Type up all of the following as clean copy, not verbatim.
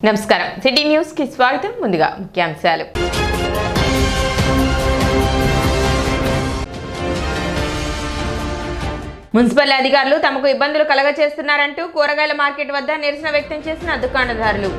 నమస్కారం city news కి స్వాగతం ముందుగా ముఖ్యాంశాలు మున్సిపల్ అధికారులు తమకు ఇబ్బందులు కలగచేస్తున్నారంటూ కూరగాయల మార్కెట్ వద్ద నిరసన వ్యక్తం చేసిన దుకాణదారులు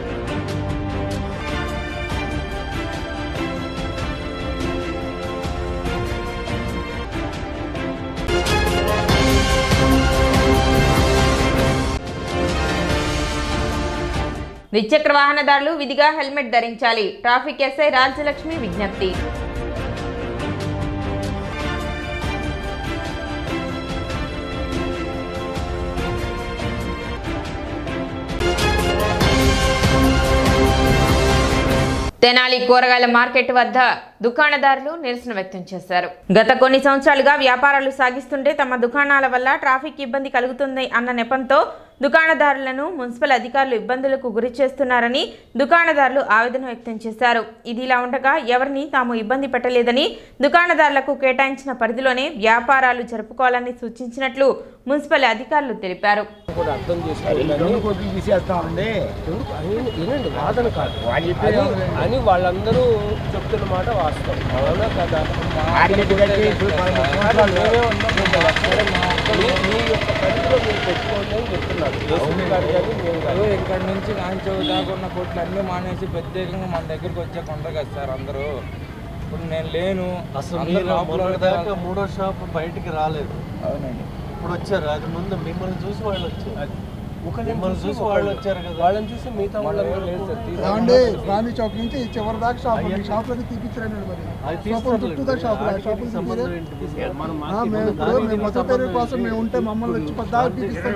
ద్విచక్ర వాహనదారులు విధిగా హెల్మెట్ ధరించాలి ట్రాఫిక్ ఎస్ఐ రాజ్యలక్ష్మి విజ్ఞప్తి తెనాలి కూరగాయల మార్కెట్ వద్ద దుకాణదారులు నిరసన వ్యక్తం చేశారు. గత కొన్ని సంవత్సరాలుగా వ్యాపారాలు సాగిస్తుంటే తమ దుకాణాల వల్ల ట్రాఫిక్ ఇబ్బంది కలుగుతుంది అన్న నెపంతో దుకాణదారులను మున్సిపల్ అధికారులు ఇబ్బందులకు గురి చేస్తున్నారని దుకాణదారులు ఆవేదన వ్యక్తం చేశారు. ఇదిలా ఉండగా ఎవరిని తాము ఇబ్బంది పెట్టలేదని దుకాణదారులకు కేటాయించిన పరిధిలోనే వ్యాపారాలు జరుపుకోవాలని సూచించినట్లు మున్సిపల్ అధికారులు తెలిపారు. వాళ్ళందరూ చెప్తున్న మాట వాస్తవం అవునా కదా? మీ యొక్క పరిధిలో మీరు పెట్టుకోండి అని చెప్తున్నారు. ఇక్కడ నుంచి కాంచవు దాకా ఉన్న కొట్లు అన్నీ మానేసి ప్రత్యేకంగా మన దగ్గరకు వచ్చే కొంటారు కదా సార్ అందరూ. ఇప్పుడు నేను లేను అసలు మూడో షాప్ బయటికి రాలేదు. అవునండి, ఇప్పుడు వచ్చారు. అది ముందు మిమ్మల్ని చూసి వాళ్ళు వచ్చారు. మిమ్మల్ని చూసి వాళ్ళు వచ్చారు కదా, వాళ్ళని చూసి మిగతా గాంధీ చౌక్ నుంచి చివరి దాకా షాప్ తీపించరండి. కోసం మేము ఉంటే మమ్మల్ని వచ్చి పద్దాగా తీపిస్తాం.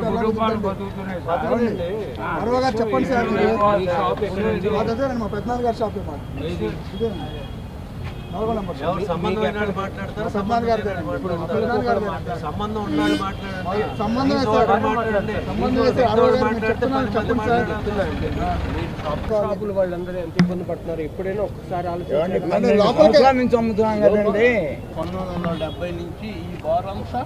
చెప్పండి సార్, మా పెద్దనాన్న గారి షాప్ షాపులు వాళ్ళందరూ ఎంత ఇబ్బంది పడుతున్నారు ఎప్పుడైనా ఒక్కసారి ఆలోచించండి. 1970 నుంచి ఈ వారంతా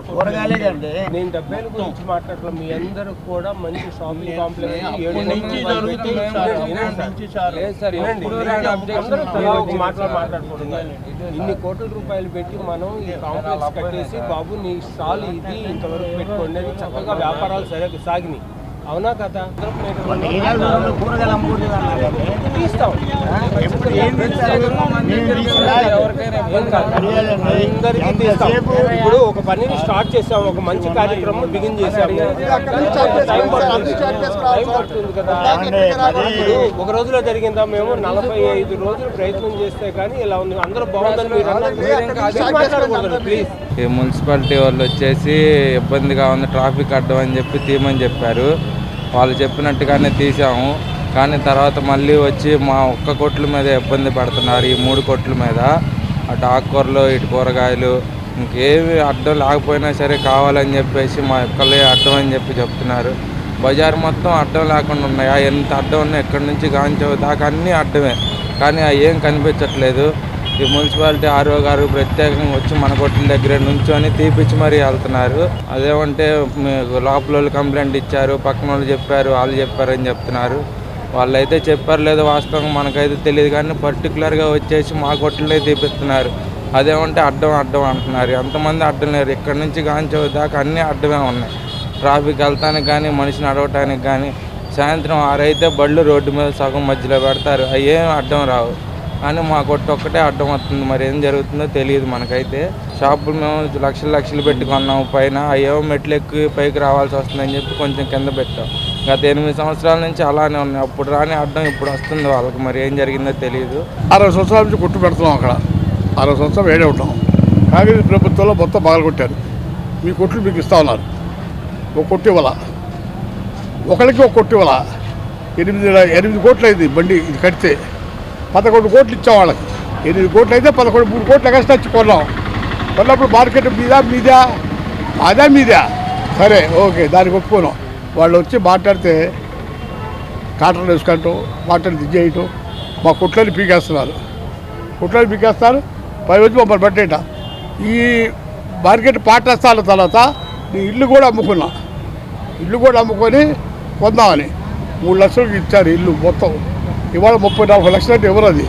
కూరగాయలేదండి. నేను 70 గురించి మాట్లాడటం, మీ అందరూ కూడా మంచి షాపింగ్ కాంప్లెక్స్ మాట్లాడుకుంటున్నారు. ఇన్ని కోట్ల రూపాయలు పెట్టి మనం ఈ కాంప్లెక్స్ కట్టేసి బాబు నీ స్టాల్ ఇది ఇంతవరకు పెట్టుకోండి అని చక్కగా వ్యాపారాలు సరిగ్గా సాగినాయి. అవునా కదా? తీస్తాం. ఇప్పుడు ఒక పనిని స్టార్ట్ చేసాం, ఒక మంచి కార్యక్రమం బిగిన్ చేసాము. టైం పడుతుంది కదా. ఇప్పుడు ఒక రోజులో జరిగిందా? మేము 45 రోజులు ప్రయత్నం చేస్తే కానీ ఇలా ఉంది. అందరూ బాగుందని మీరు మాట్లాడకూడదు ప్లీజ్. ఈ మున్సిపాలిటీ వాళ్ళు వచ్చేసి ఇబ్బందిగా ఉంది, ట్రాఫిక్ అడ్డం అని చెప్పి తీయమని చెప్పారు. వాళ్ళు చెప్పినట్టుగానే తీసాము. కానీ తర్వాత మళ్ళీ వచ్చి మా ఒక్క కొట్ల మీద ఇబ్బంది పడుతున్నారు. ఈ 3 కొట్ల మీద అటు ఆకుకూరలు ఇటు కూరగాయలు ఇంకేమి అడ్డం లేకపోయినా సరే కావాలని చెప్పేసి మా ఒక్కళ్ళే అడ్డం అని చెప్పి చెప్తున్నారు. బజార్ మొత్తం అడ్డం లేకుండా ఉన్నాయి. ఎంత అడ్డం ఉన్నాయి, ఎక్కడి నుంచి గాంచవు దాకా అన్నీ అడ్డమే. కానీ అవి ఏం కనిపించట్లేదు. ఈ మున్సిపాలిటీ ఆర్ఓ గారు ప్రత్యేకంగా వచ్చి మన కొట్ల దగ్గర నుంచొని తీపిచ్చి మరీ వెళ్తున్నారు. అదేమంటే లోపల వాళ్ళు కంప్లైంట్ ఇచ్చారు, పక్కన వాళ్ళు చెప్పారు, వాళ్ళు చెప్పారని చెప్తున్నారు. వాళ్ళైతే చెప్పారు లేదో వాస్తవంగా మనకైతే తెలియదు. కానీ పర్టికులర్గా వచ్చేసి మా కొట్లనే తీపిస్తున్నారు. అదేమంటే అడ్డం అడ్డం అంటున్నారు. ఎంతమంది అడ్డం లేరు. ఇక్కడ నుంచి గాంచవు దాకా అన్నీ అడ్డమే ఉన్నాయి. ట్రాఫిక్ వెళ్తానికి కానీ మనిషి నడవటానికి కానీ సాయంత్రం 6 అయితే బళ్ళు రోడ్డు మీద సగం మధ్యలో పెడతారు. అవి ఏం అడ్డం రావు. కానీ మా కొట్టు ఒక్కటే అడ్డం వస్తుంది. మరి ఏం జరుగుతుందో తెలియదు మనకైతే. షాపులు మేము లక్షలు పెట్టుకున్నాము పైన, అయ్యేమో మెట్లు ఎక్కి పైకి రావాల్సి వస్తుందని చెప్పి కొంచెం కింద పెట్టాం. గత 8 సంవత్సరాల నుంచి అలానే ఉన్నాయి. అప్పుడు రాని అడ్డం ఇప్పుడు వస్తుంది వాళ్ళకి. మరి ఏం జరిగిందో తెలియదు. 60 సంవత్సరాల నుంచి కొట్టు పెడుతున్నాం. అక్కడ 60 సంవత్సరాలు వేడే ఉంటాం. కాంగ్రెస్ ప్రభుత్వంలో మొత్తం బాగా కొట్టారు. మీ కొట్లు మీకు ఇస్తా ఉన్నారు. ఒక కొట్టు ఇవ్వాల, ఒకరికి ఒక కొట్టు ఇవ్వాల. 8 కోట్లు అయింది బండి ఇది కడితే. 11 కోట్లు ఇచ్చాం వాళ్ళకి. 8 కోట్లు అయితే 3 కోట్లు ఎక్స్ట్రా వచ్చి కొన్నాం. కొన్నప్పుడు మార్కెట్ మీదా మీదా సరే ఓకే, దానికి ఒప్పుకోను. వాళ్ళు వచ్చి మాట్లాడితే కాటర్లు వేసుకుంటూ మాట్లాడి దిగ్గేయటం, మా కుట్లని పీకేస్తున్నారు. పై వచ్చి మమ్మల్ని పట్టేట. ఈ మార్కెట్ పాటస్థాల తర్వాత ఇల్లు కూడా అమ్ముకున్నా. ఇల్లు కూడా అమ్ముకొని కొందామని 3 లక్షలకు ఇచ్చారు ఇల్లు మొత్తం. ఇవాళ 30-40 లక్షలు అంటే ఎవరు అది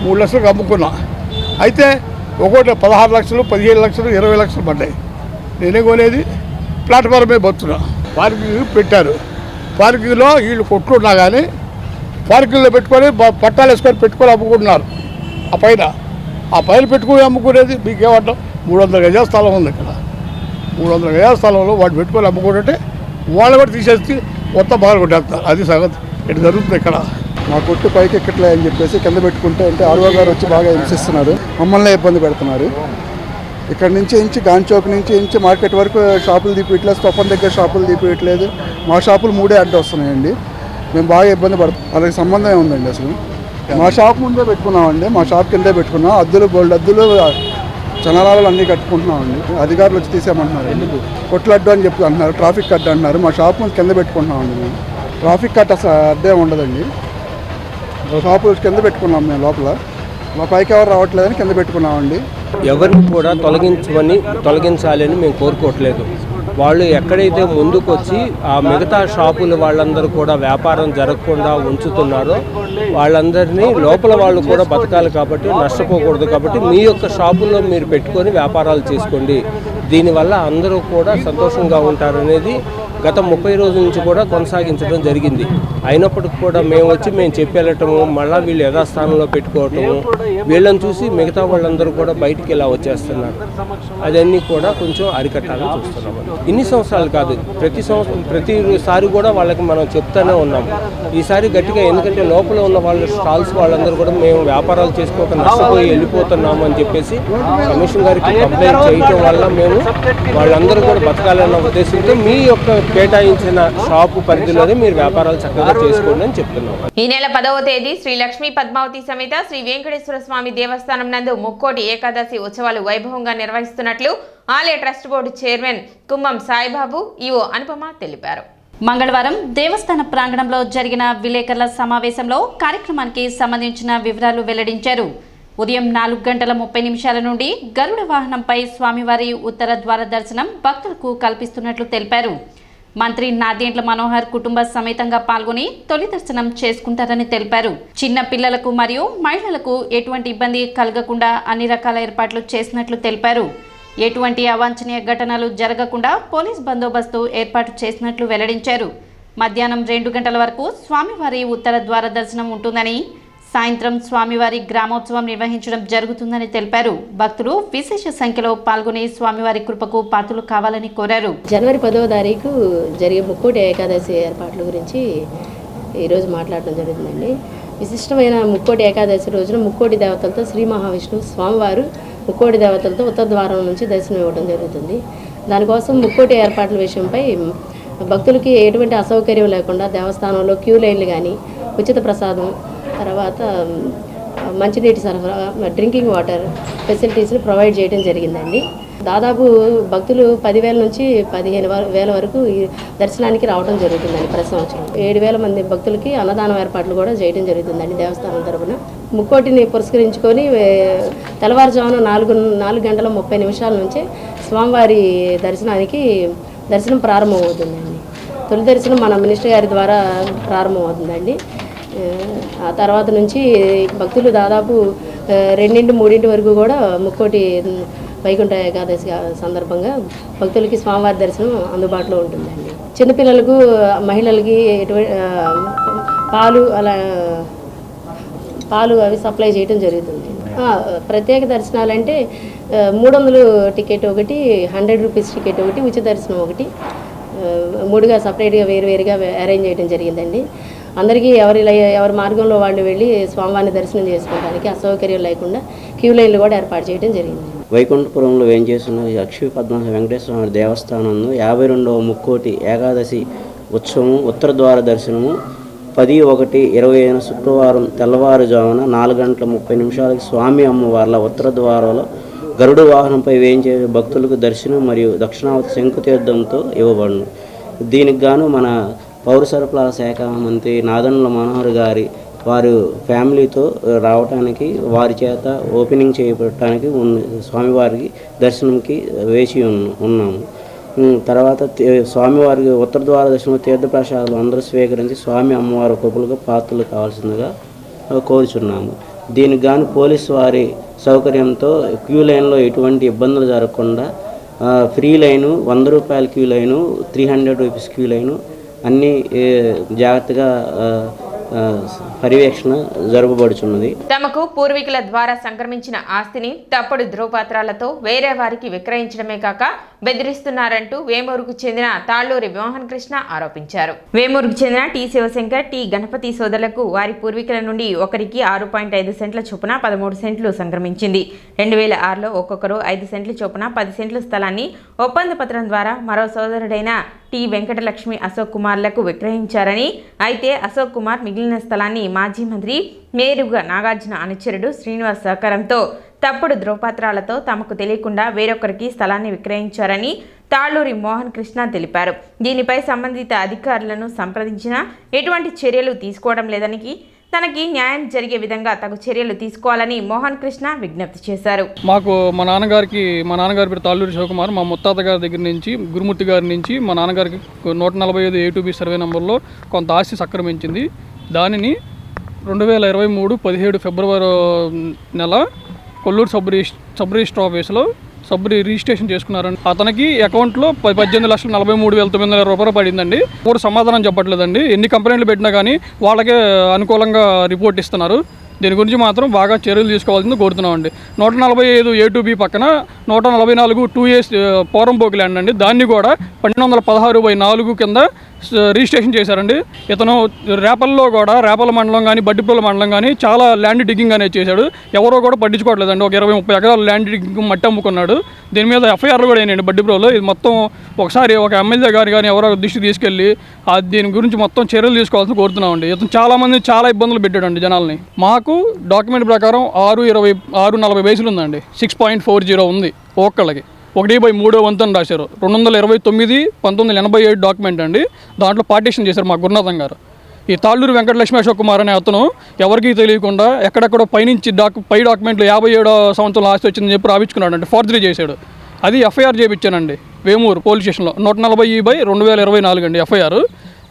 3 లక్షలకు అమ్ముకున్నా. అయితే ఒక్కోటి 16 లక్షలు, 15 లక్షలు, 20 లక్షలు పడ్డాయి. నేనే కొనేది ప్లాట్ఫారమే బతున్నా. పార్కింగ్ పెట్టారు. పార్కింగ్లో వీళ్ళు కొట్టుకున్నా కానీ పార్కింగ్లో పెట్టుకొని పట్టాలు వేసుకొని పెట్టుకొని అమ్ముకుంటున్నారు. ఆ పైన పెట్టుకుని అమ్ముకునేది మీకేమంటాం? 300 గజాల స్థలం ఉంది ఇక్కడ. 300 గజాల స్థలంలో వాడు పెట్టుకొని అమ్ముకుంటుంటే వాళ్ళు కూడా తీసేసి మొత్తం బాగా కొట్టేస్తారు. అది సంగతి ఇటు జరుగుతుంది ఇక్కడ. మా కొట్టు పైకి ఎక్కట్లే అని చెప్పేసి కింద పెట్టుకుంటే అంటే ఆర్ఓ గారు వచ్చి బాగా హింసిస్తున్నారు, మమ్మల్ని ఇబ్బంది పెడుతున్నారు. ఇక్కడ నుంచి గాంచౌక్ నుంచి మార్కెట్ వరకు షాపులు తీపియట్లేదు, స్టఫన్ దగ్గర షాపులు తీపియట్లేదు. మా షాపులు 3 అడ్డు వస్తున్నాయండి. మేము బాగా ఇబ్బంది పడుతున్నాం. వాళ్ళకి సంబంధం ఏముందండి అసలు? మా షాప్ ముందే పెట్టుకున్నామండి, మా షాప్ కిందే పెట్టుకున్నాం. గోల్డ్ అద్దులు చనరాలు అన్నీ కట్టుకుంటున్నామండి. అధికారులు వచ్చి తీసేయమంటున్నారు. ఎందుకు కొట్లు అడ్డు అని చెప్పి అంటున్నారు, ట్రాఫిక్ కట్ అంటున్నారు. మా షాప్ ముందు కింద పెట్టుకుంటున్నామండి. మేము ట్రాఫిక్ కట్ అసలు అడ్డే ఉండదండి. షాపు కింద పెట్టుకున్నాం మేము. లోపల మా పైకి ఎవరు రావట్లేదని కింద పెట్టుకున్నామండి. ఎవరిని కూడా తొలగించాలని మేము కోరుకోవట్లేదు. వాళ్ళు ఎక్కడైతే ముందుకు వచ్చి ఆ మిగతా షాపులు వాళ్ళందరూ కూడా వ్యాపారం జరగకుండా ఉంచుతున్నారో వాళ్ళందరినీ లోపల వాళ్ళు కూడా బతకాలి కాబట్టి, నష్టపోకూడదు కాబట్టి మీ యొక్క షాపుల్లో మీరు పెట్టుకొని వ్యాపారాలు చేసుకోండి. దీనివల్ల అందరూ కూడా సంతోషంగా ఉంటారనేది గత 30 రోజుల నుంచి కూడా కొనసాగించడం జరిగింది. అయినప్పటికి కూడా మేము చెప్పి వెళ్ళటము, మళ్ళీ వీళ్ళు యథాస్థానంలో పెట్టుకోవటము, వీళ్ళని చూసి మిగతా వాళ్ళందరూ కూడా బయటికి ఇలా వచ్చేస్తున్నారు. అదన్నీ కూడా కొంచెం అరికట్టాలని చూస్తున్నాము. ఇన్ని సంవత్సరాలు కాదు, ప్రతిసారి కూడా వాళ్ళకి మనం చెప్తానే ఉన్నాం. ఈసారి గట్టిగా, ఎందుకంటే లోపల ఉన్న వాళ్ళ స్టాల్స్ వాళ్ళందరూ కూడా మేము వ్యాపారాలు చేసుకోక నష్టపోయి వెళ్ళిపోతున్నాము అని చెప్పేసి కమిషన్ గారికి కంప్లైంట్ చేయటం వల్ల మేము వాళ్ళందరూ కూడా బతకాలన్న ఉద్దేశంతో మీ యొక్క కేటాయించిన షాపు పరిధిలోనే మీరు వ్యాపారాలు చక్కగా చేసుకోండి అని చెప్తున్నాం. ఈ నెల 10వ తేదీ శ్రీ లక్ష్మీ పద్మావతి సమేత శ్రీ వెంకటేశ్వర స్వామి దేవస్థానం నందు ముక్కోటి ఏకాదశి ఉత్సవాలు వైభవంగా నిర్వహిస్తున్నట్లు ఆలయ ట్రస్ట్ బోర్డు చైర్మన్ కుంభం సాయిబాబు, ఈవో అనుపమ తెలిపారు. మంగళవారం దేవస్థాన ప్రాంగణంలో జరిగిన విలేకరుల సమావేశంలో కార్యక్రమానికి సంబంధించిన వివరాలు వెల్లడించారు. ఉదయం 4:30 నుండి గరుడ వాహనంపై స్వామివారి ఉత్తర ద్వార దర్శనం భక్తులకు కల్పిస్తున్నట్లు తెలిపారు. మంత్రి నాదెండ్ల మనోహర్ కుటుంబ సమేతంగా పాల్గొని తొలి దర్శనం చేసుకుంటారని తెలిపారు. చిన్న పిల్లలకు మరియు మహిళలకు ఎటువంటి ఇబ్బంది కలగకుండా అన్ని రకాల ఏర్పాట్లు చేసినట్లు తెలిపారు. ఎటువంటి అవాంఛనీయ ఘటనలు జరగకుండా పోలీస్ బందోబస్తు ఏర్పాటు చేసినట్లు వెల్లడించారు. మధ్యాహ్నం 2 గంటల వరకు స్వామివారి ఉత్తర ద్వార దర్శనం ఉంటుందని, సాయంత్రం స్వామివారి గ్రామోత్సవం నిర్వహించడం జరుగుతుందని తెలిపారు. భక్తులు విశేష సంఖ్యలో పాల్గొని స్వామివారి కృపకు పాత్రలు కావాలని కోరారు. జనవరి 10వ తారీఖు జరిగే ముక్కోటి ఏకాదశి ఏర్పాట్ల గురించి ఈరోజు మాట్లాడడం జరుగుతుందండి. విశిష్టమైన ముక్కోటి ఏకాదశి రోజున ముక్కోటి దేవతలతో శ్రీ మహావిష్ణువు స్వామివారు ముక్కోటి దేవతలతో ఉత్తర ద్వారం నుంచి దర్శనం ఇవ్వడం జరుగుతుంది. దానికోసం ముక్కోటి ఏర్పాట్ల విషయంపై భక్తులకి ఎటువంటి అసౌకర్యం లేకుండా దేవస్థానంలో క్యూ లైన్లు కానీ, ఉచిత ప్రసాదం, తర్వాత మంచినీటి సరఫరా, డ్రింకింగ్ వాటర్ ఫెసిలిటీస్ని ప్రొవైడ్ చేయడం జరిగిందండి. దాదాపు భక్తులు 10,000 నుంచి 15,000 వరకు ఈ దర్శనానికి రావడం జరుగుతుందండి. ప్రతి సంవత్సరం 7,000 మంది భక్తులకి అన్నదానం ఏర్పాట్లు కూడా చేయడం జరుగుతుందండి దేవస్థానం తరఫున. ముక్కోటిని పురస్కరించుకొని తెల్లవారుజామున 4:30 నుంచి స్వామివారి దర్శనం ప్రారంభమవుతుందండి. తొలి దర్శనం మన మినిస్టర్ గారి ద్వారా ప్రారంభమవుతుందండి. ఆ తర్వాత నుంచి భక్తులు దాదాపు 2-3 వరకు కూడా ముక్కోటి వైకుంఠ ఏకాదశి సందర్భంగా భక్తులకి స్వామివారి దర్శనం అందుబాటులో ఉంటుందండి. చిన్నపిల్లలకు, మహిళలకి పాలు అవి సప్లై చేయడం జరుగుతుంది. ప్రత్యేక దర్శనాలు అంటే 300 టికెట్ ఒకటి, 100 రూపీస్ టికెట్ ఒకటి, ఉచిత దర్శనం ఒకటి, 3గా సపరేట్గా వేరువేరుగా అరేంజ్ చేయడం జరిగిందండి. అందరికీ ఎవరి మార్గంలో వాళ్ళు వెళ్ళి స్వామివారిని దర్శనం చేసుకోవడానికి అసౌకర్యం లేకుండా క్యూ లైన్లు కూడా ఏర్పాటు చేయడం జరిగింది. వైకుంఠపురంలో వేంచేసిన లక్ష్మీ పద్మావతి వెంకటేశ్వర దేవస్థానంలో 52వ ముక్కోటి ఏకాదశి ఉత్సవం ఉత్తర ద్వార దర్శనము 10/1/20 శుక్రవారం తెల్లవారుజామున 4:30 స్వామి అమ్మవార్ల ఉత్తర ద్వారంలో గరుడ వాహనంపై వేయించే భక్తులకు దర్శనం మరియు దక్షిణావతి శంకుతీర్థంతో ఇవ్వబడును. దీనికి గాను మన పౌర సరఫరాల శాఖ మంత్రి నాదెండ్ల మనోహర్ గారి వారు ఫ్యామిలీతో రావడానికి, వారి చేత ఓపెనింగ్ చేయబడటానికి స్వామివారికి దర్శనంకి వేచి ఉన్నాము. తర్వాత స్వామివారికి ఉత్తర ద్వార దర్శనంలో తీర్థప్రసాదాలు అందరూ స్వీకరించి స్వామి అమ్మవారి కృపలుగా పాత్రలు కావాల్సిందిగా కోరుచున్నాము. దీనికి గాను పోలీసు వారి సౌకర్యంతో క్యూ లైన్లో ఎటువంటి ఇబ్బందులు జరగకుండా ఫ్రీ లైను, 100 రూపాయల queue line, 300 rupees queue line అన్నీ జాగ్రత్తగా పర్యవేక్షణ జరపబడుచున్నది. తమకు పూర్వీకుల ద్వారా సంక్రమించిన ఆస్తిని తప్పుడు ధ్రువపత్రాలతో వేరే వారికి విక్రయించడమే కాక బెదిరిస్తున్నారంటూ వేమూరుకు చెందిన తాళ్లూరి మోహన్ కృష్ణ ఆరోపించారు. వేమూరుకు చెందిన టి శివశంకర్, టి గణపతి సోదరులకు వారి పూర్వీకుల నుండి ఒకరికి 6.5 సెంట్ల చొప్పున 13 సెంట్లు సంక్రమించింది. 2006లో ఒక్కొక్కరు 5 సెంట్ల చొప్పున 10 సెంట్ల స్థలాన్ని ఒప్పంద పత్రం ద్వారా మరో సోదరుడైన టి వెంకటలక్ష్మి అశోక్ కుమార్లకు విక్రయించారని, అయితే అశోక్ కుమార్ మిగిలిన స్థలాన్ని మాజీ మంత్రి మేరుగా నాగార్జున అనుచరుడు శ్రీనివాస్ సహకారంతో తప్పుడు ధ్రువపత్రాలతో తమకు తెలియకుండా వేరొకరికి స్థలాన్ని విక్రయించారని తాళ్లూరి మోహన్ కృష్ణ తెలిపారు. దీనిపై సంబంధిత అధికారులను సంప్రదించినా ఎటువంటి చర్యలు తీసుకోవడం లేదని, తనకి న్యాయం జరిగే విధంగా తగు చర్యలు తీసుకోవాలని మోహన్ కృష్ణ విజ్ఞప్తి చేశారు. మాకు మా నాన్నగారి పేరు తాళ్లూరి శివకుమార్, మా ముత్తాత గారి దగ్గర నుంచి గురుమూర్తి గారి నుంచి మా నాన్నగారికి 145 A2B సర్వే నెంబర్లో కొంత ఆస్తి సంక్రమించింది. దానిని 2023 17 ఫిబ్రవరి నెల కొల్లూరు సబ్ రిజిస్టర్ ఆఫీసులో రిజిస్ట్రేషన్ చేసుకున్నారండి. అతనికి అకౌంట్లో 18,43,920 రూపాయలు పడిందండి. కూడా సమాధానం చెప్పట్లేదండి. ఎన్ని కంప్లైంట్లు పెట్టినా కానీ వాళ్ళకే అనుకూలంగా రిపోర్ట్ ఇస్తున్నారు. దీని గురించి మాత్రం బాగా చర్యలు తీసుకోవాల్సింది కోరుతున్నామండి. 145 A2B పక్కన 144 2A పోరంపోకి ల్యాండ్ అండి. దాన్ని కూడా 1216/4 కింద రిజిస్ట్రేషన్ చేశారండి. ఇతను రేపల మండలం కానీ బడ్డిపల్లి మండలం కానీ చాలా ల్యాండ్ డిగ్గింగ్ అనేది చేశాడు. ఎవరో కూడా పట్టించుకోవట్లేదండి. ఒక 20-30 ఎకరాల ల్యాండ్ డిగ్గింగ్ మట్టి అమ్ముకున్నాడు. దీని మీద FIRలు కూడా అయినాయండి బడ్డిప్రోలో. ఇది మొత్తం ఒకసారి ఒక ఎమ్మెల్యే గారు కానీ ఎవరో దృష్టి తీసుకెళ్ళి దీని గురించి మొత్తం చర్యలు తీసుకోవాల్సి కోరుతున్నామండి. ఇతను చాలామంది చాలా ఇబ్బందులు పెట్టాడండి జనాల్ని. మాకు డాక్యుమెంట్ ప్రకారం 640 వయసులు ఉందండి. 6.40 ఉంది ఒక్కళ్ళకి. 1/3 వంతు రాశారు. 229/1987 డాక్యుమెంట్ అండి. దాంట్లో పార్టీషన్ చేశారు మా గురునాథం గారు. ఈ తాళ్లూరు వెంకటలక్ష్మి అశోక్ కుమార్ అనే అతను ఎవరికీ తెలియకుండా ఎక్కడెక్కడో పైనుంచి పై డాక్యుమెంట్లు 57వ సంవత్సరంలో ఆస్తి వచ్చిందని చెప్పి రాపించుకున్నాడు అండి. ఫోర్జరీ చేశాడు. అది FIR చేయించానండి వేమూరు పోలీస్ స్టేషన్లో. 140/2024 అండి FIR.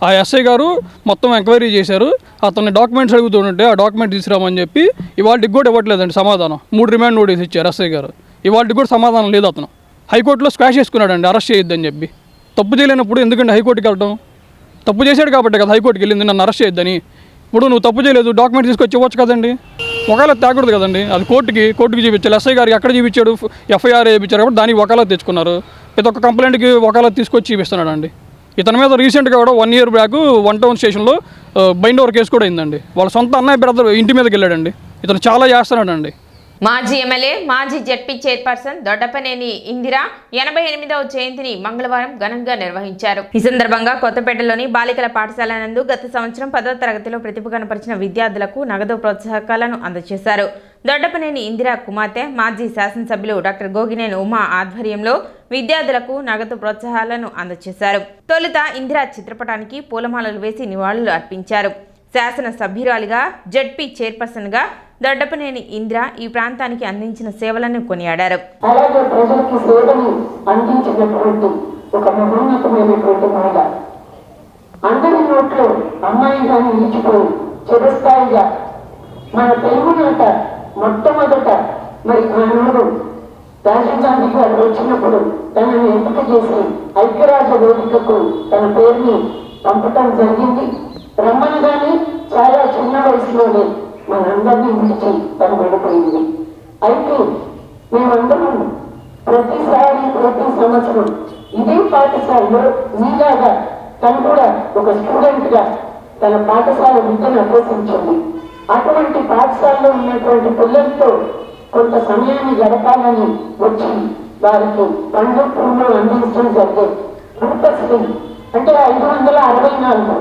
ఆ SI గారు మొత్తం ఎంక్వైరీ చేశారు. అతన్ని డాక్యుమెంట్స్ అడుగుతుంటే ఆ డాక్యుమెంట్ తీసుకురామని చెప్పి ఇవాళకి కూడా ఇవ్వట్లేదండి సమాధానం. 3 రిమాండ్ నోటీస్ ఇచ్చారు SI గారు. ఇవాళకి కూడా సమాధానం లేదు. అతను హైకోర్టులో స్క్వాష్ చేసుకున్నాడండి అరెస్ట్ చేయొద్దని చెప్పి. తప్పు చేయలేనప్పుడు ఎందుకంటే హైకోర్టుకి వెళ్ళడం? తప్పు చేశాడు కాబట్టి కదా హైకోర్టుకి వెళ్ళింది నన్ను అరెస్ట్ చేయొద్దని. ఇప్పుడు నువ్వు తప్పు చేయలేదు, డాక్యుమెంట్ తీసుకొచ్చి ఇవ్వచ్చు కదండి. వకాలత్ తేకూడదు కదండి. అది కోర్టుకి చూపించాలి. SI గారికి ఎక్కడ చూపించాడు? FIR వేయించారు కాబట్టి దానికి వకాలత్ తెచ్చుకున్నారు. ప్రతి ఒక్క కంప్లైంట్కి వకాలత్ తీసుకొచ్చి చూపిస్తున్నాడు అండి. ఇతని మీద రీసెంట్గా కూడా 1 year బ్యాక్ 1 Town స్టేషన్లో బైండ్ ఓవర్ కేసు కూడా అయిందండి. వాళ్ళ సొంత అన్నయ్య బ్రదర్ ఇంటి మీదకి వెళ్ళాడండి. ఇతను చాలా చేస్తున్నాడండి. మాజీ ఎమ్మెల్యే, మాజీ జెడ్పీ చైర్పర్సన్ దొడ్డపనేని ఇందిరా 88వ జయంతిని మంగళవారం ఘనంగా నిర్వహించారు. ఈ సందర్భంగా కొత్తపేటలోని బాలికల పాఠశాల నందు గత సంవత్సరం 10వ తరగతిలో ప్రతిభ కనపరిచిన విద్యార్థులకు నగదు ప్రోత్సాహకాలను అందజేశారు. దొడ్డపనేని ఇందిరా కుమార్తె మాజీ శాసనసభ్యులు డాక్టర్ గోగినేని ఉమా ఆధ్వర్యంలో విద్యార్థులకు నగదు ప్రోత్సాహాలను అందజేశారు. తొలుత ఇందిరా చిత్రపటానికి పూలమాలలు వేసి నివాళులు అర్పించారు. శాసన సభ్యురాలిగా, జెడ్పీ చైర్పర్సన్గా దొడ్డపనేని ఇందిరా ఈ ప్రాంతానికి అందించిన సేవలను కొనియాడారు. అలాగే ప్రజలకు సేవలు అందించినటువంటి ఒక మహోన్నతమైనటువంటి మహిళ. అందరి నోట్లో అమ్మాయిగా నిలిచిపోయి చిరస్థాయిగా మన తెలుగు నాట మొట్టమొదట మరి ఆనాడు రాజీవ్ గాంధీ గారు వచ్చినప్పుడు తనని ఎంపిక చేసి ఐక్యరాజ్య వేదికకు తన పేరుని పంపటం జరిగింది. రమ్మనగానే చాలా చిన్న వయసులోనే మనందరినీ విడిచి తను వెళ్ళిపోయింది. అయితే మేమందరం ప్రతి సంవత్సరం ఇదే పాఠశాలలో మీలాగా తను కూడా ఒక స్టూడెంట్గా తన పాఠశాల విద్యను అభ్యసించింది. అటువంటి పాఠశాలలో ఉన్నటువంటి పిల్లలతో కొంత సమయాన్ని గడపాలని వచ్చి వారికి పండ్లు పూలు అందించడం జరిగేది. రూపశ్రీ అంటే 564,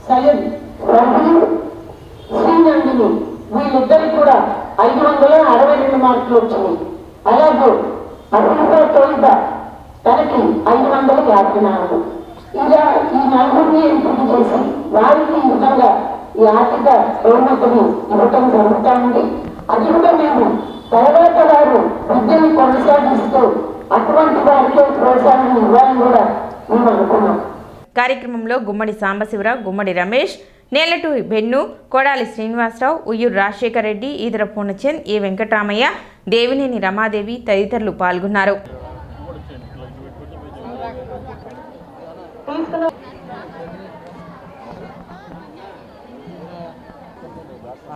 సయ్యద్ రహీం, శ్రీనందిని వీళ్ళిద్దరికి కూడా 562 మార్కులు వచ్చినాయి. అలాగే అరూపా తోయిబా తనకి 554. ఇలా ఈ నలుగురిని ఎంపిక చేసి వారికి ఈ విధంగా ఈ ఆర్థిక బహుమతిని ఇవ్వటం జరుగుతూ ఉంది. అది కూడా మేము తర్వాత వారు విద్యను కొనసాగిస్తూ అటువంటి వారికి ప్రోత్సాహం ఇవ్వాలని కూడా మేము అనుకున్నాం. కార్యక్రమంలో గుమ్మడి సాంబశివరావు, గుమ్మడి రమేష్, నేలటూరి బెన్ను, కొడాలి శ్రీనివాసరావు, ఉయ్యూరు రాజశేఖర్ రెడ్డి, ఈదర పూర్ణచంద్, ఏ వెంకటరామయ్య, దేవినేని రమాదేవి తదితరులు పాల్గొన్నారు.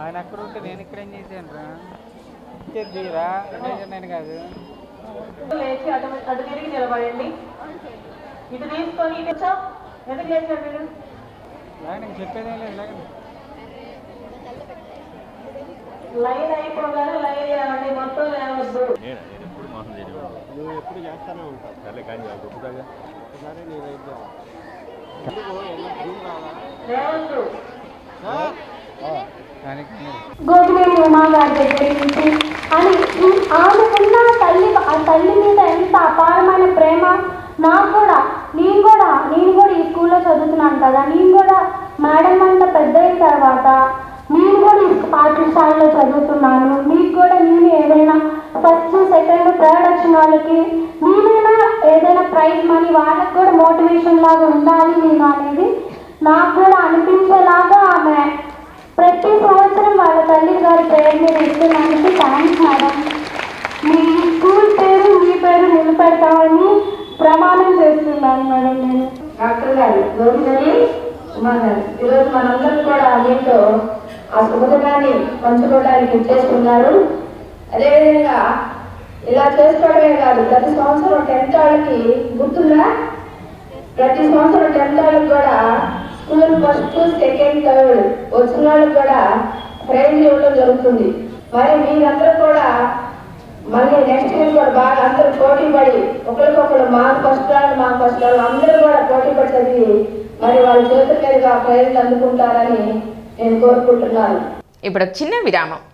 ఆయన అక్కడ ఉంటే నేను ఇక్కడ ఏం చేశాను రా నేను కాదు. లేచి అటు తిరిగి నిలబడండి. ఇటు తీసుకొని ఎందుకు లేచారు మీరు? నేను చెప్పేదేం లేదు. లైన్ అయిపోగానే లైన్ లేవండి, మొత్తం లేవద్దు. నువ్వు ఎప్పుడు చేస్తానే ఉంటావు. సరే కానీ ఒకసారి నేనైతే లేవద్దు. గోపినేని ఉమా గారి దగ్గర నుంచి అని ఆమెకున్న ఆ తల్లి మీద ఎంత అపారమైన ప్రేమ. నేను కూడా ఈ స్కూల్లో చదువుతున్నాను కదా, నేను కూడా మేడం అంత పెద్ద అయిన తర్వాత నేను కూడా ఈ పాఠశాలలో చదువుతున్నాను. మీకు కూడా నేను ఏదైనా ఫస్ట్, సెకండ్, థర్డ్ వచ్చిన వాళ్ళకి నేనైనా ఏదైనా ప్రైజ్ మనీ వాళ్ళకి కూడా మోటివేషన్ లాగా ఉండాలి నేను అనేది నాకు కూడా అనిపించేలాగా ఆమె ప్రతి సంవత్సరం వాళ్ళ తల్లి గారి పేరు మీద ఇస్తున్నందుకు థ్యాంక్స్ మేడం. మీ స్కూల్ పేరు, మీ పేరు నిలబెడతామని ప్రమాణం చేస్తున్నాను మేడం. నేను డాక్టర్ గారు, గోపినేని ఉమా గారు ఈరోజు మనందరం కూడా ఏంటో ఆ శుభదినాన్ని పంచుకోవడానికి ఇచ్చేస్తున్నారు. అదేవిధంగా ఇలా చేసుకోవడమే కాదు, ప్రతి సంవత్సరం 10th వాళ్ళకి గుర్తుందా? ప్రతి సంవత్సరం 10th వాళ్ళకి కూడా స్కూల్ ఫస్ట్, సెకండ్, థర్డ్ వచ్చిన వాళ్ళకి కూడా ప్రైజ్ ఇవ్వడం జరుగుతుంది. మరి మీరందరూ కూడా మళ్ళీ నెక్స్ట్ ఇయర్ కూడా బాగా అందరూ పోటీ పడి ఒకరికొకరు మాకు ఫస్ట్ రాళ్ళు అందరూ కూడా పోటీ పడి చదివి మరి వాళ్ళ చేతుల మీదుగా ప్రైజ్లు అందుకుంటారని నేను కోరుకుంటున్నాను. ఇప్పుడు చిన్న విరామం.